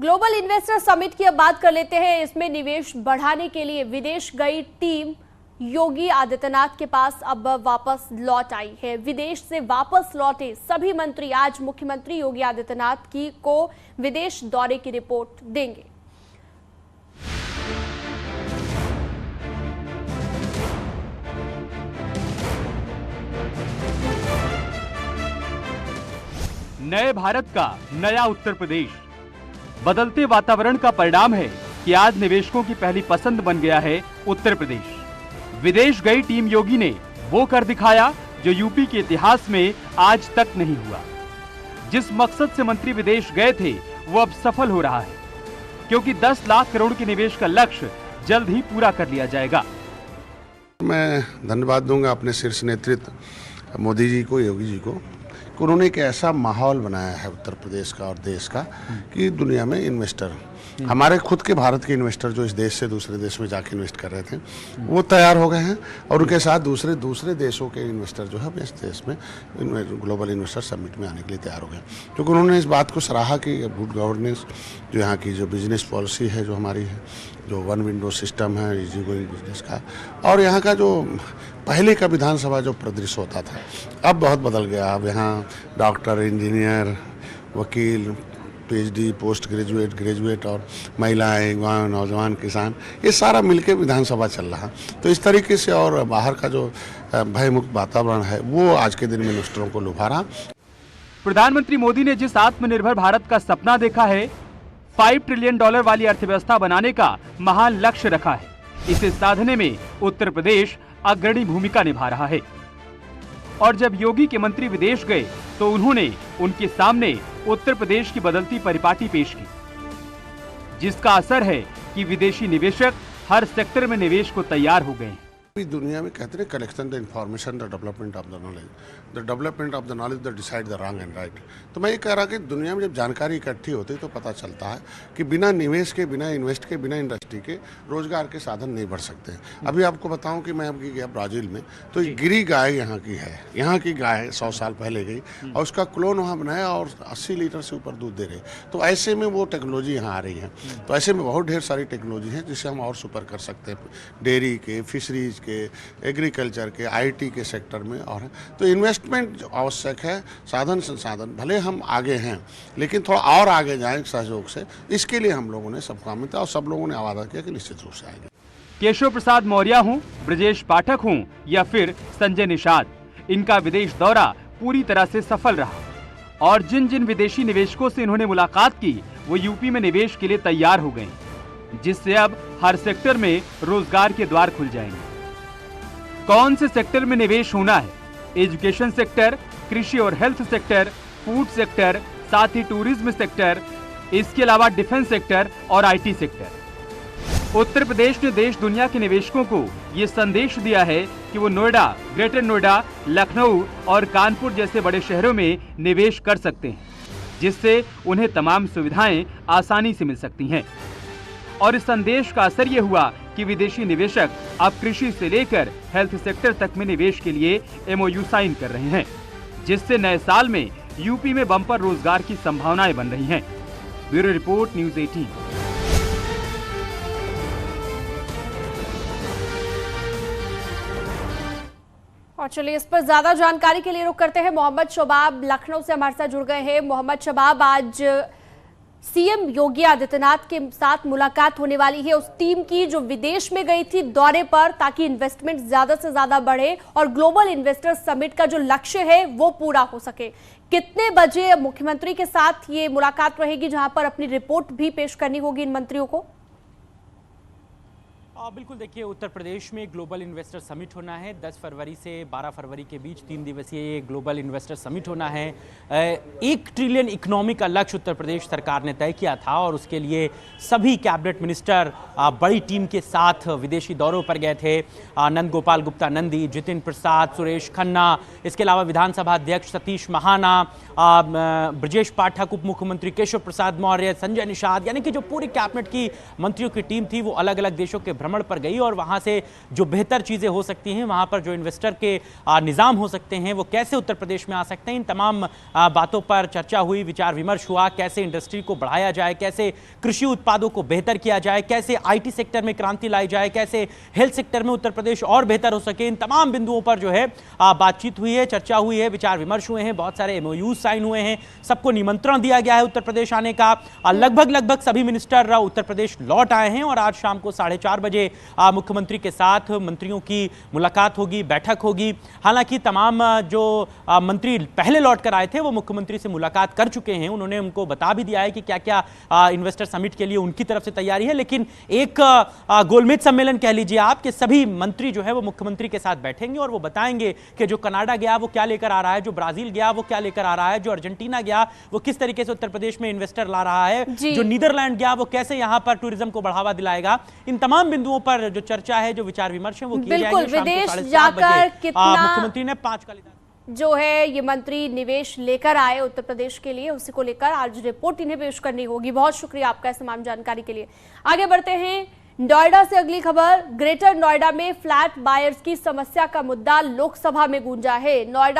Global investor summit की अब बात कर लेते हैं। इसमें निवेश बढ़ाने के लिए विदेश गई टीम योगी आदित्यनाथ के पास अब वापस लौट आई है। विदेश से वापस लौटे सभी मंत्री आज मुख्यमंत्री योगी आदित्यनाथ को विदेश दौरे की रिपोर्ट देंगे। नए भारत का नया उत्तर प्रदेश बदलते वातावरण का परिणाम है कि आज निवेशकों की पहली पसंद बन गया है उत्तर प्रदेश। विदेश गई टीम योगी ने वो कर दिखाया जो यूपी के इतिहास में आज तक नहीं हुआ। जिस मकसद से मंत्री विदेश गए थे वो अब सफल हो रहा है, क्योंकि 10 लाख करोड़ के निवेश का लक्ष्य जल्द ही पूरा कर लिया जाएगा। मैं धन्यवाद दूंगा अपने शीर्ष नेतृत्व मोदी जी को, योगी जी को, कि उन्होंने एक ऐसा माहौल बनाया है उत्तर प्रदेश का और देश का कि दुनिया में इन्वेस्टर, हमारे खुद के भारत के इन्वेस्टर जो इस देश से दूसरे देश में जाके इन्वेस्ट कर रहे थे वो तैयार हो गए हैं, और उनके साथ दूसरे देशों के इन्वेस्टर जो है इस देश में ग्लोबल इन्वेस्टर समिट में आने के लिए तैयार हो गए, क्योंकि उन्होंने इस बात को सराहा कि गुड गवर्नेंस, जो यहाँ की जो बिजनेस पॉलिसी है, जो हमारी है, जो वन विंडो सिस्टम है इजी गोइंग बिजनेस का, और यहाँ का जो पहले का विधानसभा जो परिदृश्य होता था अब बहुत बदल गया। अब यहाँ डॉक्टर, इंजीनियर, वकील, पीएचडी, पोस्ट ग्रेजुएट, ग्रेजुएट और महिलाएं, युवा, नौजवान, किसान, ये सारा मिलके विधानसभा चल रहा। तो इस तरीके से और बाहर का जो भयमुक्त वातावरण है वो आज के दिन में इन्वेस्टरों को लुभा रहा। प्रधानमंत्री मोदी ने जिस आत्मनिर्भर भारत का सपना देखा है, $5 ट्रिलियन वाली अर्थव्यवस्था बनाने का महान लक्ष्य रखा है, इसे साधने में उत्तर प्रदेश अग्रणी भूमिका निभा रहा है। और जब योगी के मंत्री विदेश गए तो उन्होंने उनके सामने उत्तर प्रदेश की बदलती परिपाटी पेश की, जिसका असर है कि विदेशी निवेशक हर सेक्टर में निवेश को तैयार हो गए हैं। दुनिया में कहते हैं collection the information, the development of the knowledge, the development of the knowledge the decide the wrong and right. तो मैं ये कह रहा कि दुनिया में जब जानकारी इकट्ठी होती है तो पता चलता है कि बिना निवेश के, बिना इन्वेस्ट के, बिना इंडस्ट्री के रोजगार के साधन नहीं बढ़ सकते हैं। अभी आपको बताऊं कि मैं अभी गया ब्राजील में, तो गिरी गाय यहाँ की है, यहाँ की गाय 100 साल पहले गई और उसका क्लोन वहाँ बनाया और 80 लीटर से ऊपर दूध दे रहे। तो ऐसे में वो टेक्नोलॉजी यहाँ आ रही है। तो ऐसे में बहुत ढेर सारी टेक्नोलॉजी है जिससे हम और सुपर कर सकते हैं, डेयरी के, फिशरीज के, एग्रीकल्चर के, आईटी के सेक्टर में। और तो इन्वेस्टमेंट आवश्यक है, साधन संसाधन भले हम आगे हैं लेकिन थोड़ा और आगे जाएं सहयोग से। इसके लिए हम लोगों ने सबको आमंत्रित और सब लोगों ने वादा किया कि निश्चित रूप से आएंगे। केशव प्रसाद मौर्य हूँ, ब्रजेश पाठक हूँ या फिर संजय निषाद, इनका विदेश दौरा पूरी तरह से सफल रहा। और जिन जिन विदेशी निवेशकों से इन्होंने मुलाकात की वो यूपी में निवेश के लिए तैयार हो गए, जिससे अब हर सेक्टर में रोजगार के द्वार खुल जाएंगे। कौन से सेक्टर में निवेश होना है? एजुकेशन सेक्टर, कृषि और हेल्थ सेक्टर, फूड सेक्टर, साथ ही टूरिज्म सेक्टर, इसके अलावा डिफेंस सेक्टर और आईटी सेक्टर। उत्तर प्रदेश ने देश दुनिया के निवेशकों को ये संदेश दिया है कि वो नोएडा, ग्रेटर नोएडा, लखनऊ और कानपुर जैसे बड़े शहरों में निवेश कर सकते हैं, जिससे उन्हें तमाम सुविधाएं आसानी से मिल सकती हैं। और इस संदेश का असर ये हुआ कि विदेशी निवेशक अब कृषि से लेकर हेल्थ सेक्टर तक में निवेश के लिए MOU साइन कर रहे हैं, जिससे नए साल में यूपी में बम्पर रोजगार की संभावनाएं बन रही हैं। Bureau report, news 18। और चलिए इस पर ज्यादा जानकारी के लिए रुक करते हैं। मोहम्मद शबाब लखनऊ से हमारे साथ जुड़ गए हैं। मोहम्मद शबाब, आज सीएम योगी आदित्यनाथ के साथ मुलाकात होने वाली है उस टीम की जो विदेश में गई थी दौरे पर, ताकि इन्वेस्टमेंट ज्यादा से ज्यादा बढ़े और ग्लोबल इन्वेस्टर समिट का जो लक्ष्य है वो पूरा हो सके। कितने बजे मुख्यमंत्री के साथ ये मुलाकात रहेगी, जहां पर अपनी रिपोर्ट भी पेश करनी होगी इन मंत्रियों को? बिल्कुल, देखिए उत्तर प्रदेश में ग्लोबल इन्वेस्टर समिट होना है। 10 फरवरी से 12 फरवरी के बीच 3 दिवसीय ये ग्लोबल इन्वेस्टर समिट होना है। 1 ट्रिलियन इकोनॉमी का लक्ष्य उत्तर प्रदेश सरकार ने तय किया था और उसके लिए सभी कैबिनेट मिनिस्टर बड़ी टीम के साथ विदेशी दौरों पर गए थे। नंद गोपाल गुप्ता नंदी, जितिन प्रसाद, सुरेश खन्ना, इसके अलावा विधानसभा अध्यक्ष सतीश महाना, ब्रजेश पाठक, उप मुख्यमंत्री केशव प्रसाद मौर्य, संजय निषाद, यानी कि जो पूरी कैबिनेट की मंत्रियों की टीम थी वो अलग अलग देशों के भ्रमण भ्रमण पर गई और वहां से जो बेहतर चीजें हो सकती हैं, वहां पर जो इन्वेस्टर के निजाम हो सकते हैं, वो कैसे उत्तर प्रदेश में आ सकते हैं, इन तमाम बातों पर चर्चा हुई, विचार विमर्श हुआ। कैसे इंडस्ट्री को बढ़ाया जाए, कैसे कृषि उत्पादों को बेहतर किया जाए, कैसे IT सेक्टर में क्रांति लाई जाए, कैसे हेल्थ सेक्टर में उत्तर प्रदेश और बेहतर हो सके, इन तमाम बिंदुओं पर जो है बातचीत हुई है, चर्चा हुई है, विचार विमर्श हुए हैं, बहुत सारे MOU साइन हुए हैं, सबको निमंत्रण दिया गया है उत्तर प्रदेश आने का। लगभग सभी मिनिस्टर उत्तर प्रदेश लौट आए हैं और आज शाम को 4:30 बजे मुख्यमंत्री के साथ मंत्रियों की मुलाकात होगी, बैठक होगी। हालांकि तमाम जो मंत्री पहले लौट कर आए थे वो मुख्यमंत्री से मुलाकात कर चुके हैं, उन्होंने उनको बता भी दिया है कि क्या क्या इन्वेस्टर समिट के लिए उनकी तरफ से तैयारी है। लेकिन एक गोलमेज सम्मेलन कह लीजिए आप कि सभी मंत्री जो है वो मुख्यमंत्री के साथ बैठेंगे और वो बताएंगे कि जो कनाडा गया वो क्या लेकर आ रहा है, जो ब्राजील गया वो क्या लेकर आ रहा है, जो अर्जेंटीना गया वो किस तरीके से उत्तर प्रदेश में इन्वेस्टर ला रहा है, जो नीदरलैंड गया वो कैसे यहां पर टूरिज्म को बढ़ावा दिलाएगा। इन तमाम बिंदुओं पर जो चर्चा है, जो विचार विमर्श है वो किए जाएंगे। विदेश जाकर कितना मुख्यमंत्री ने 5 कालीदास जो है ये मंत्री निवेश लेकर आए उत्तर प्रदेश के लिए, उसी को लेकर आज रिपोर्ट इन्हें पेश करनी होगी। बहुत शुक्रिया आपका इस तमाम जानकारी के लिए। आगे बढ़ते हैं नोएडा से अगली खबर। ग्रेटर नोएडा में फ्लैट बायर्स की समस्या का मुद्दा लोकसभा में गूंजा है। नोएडा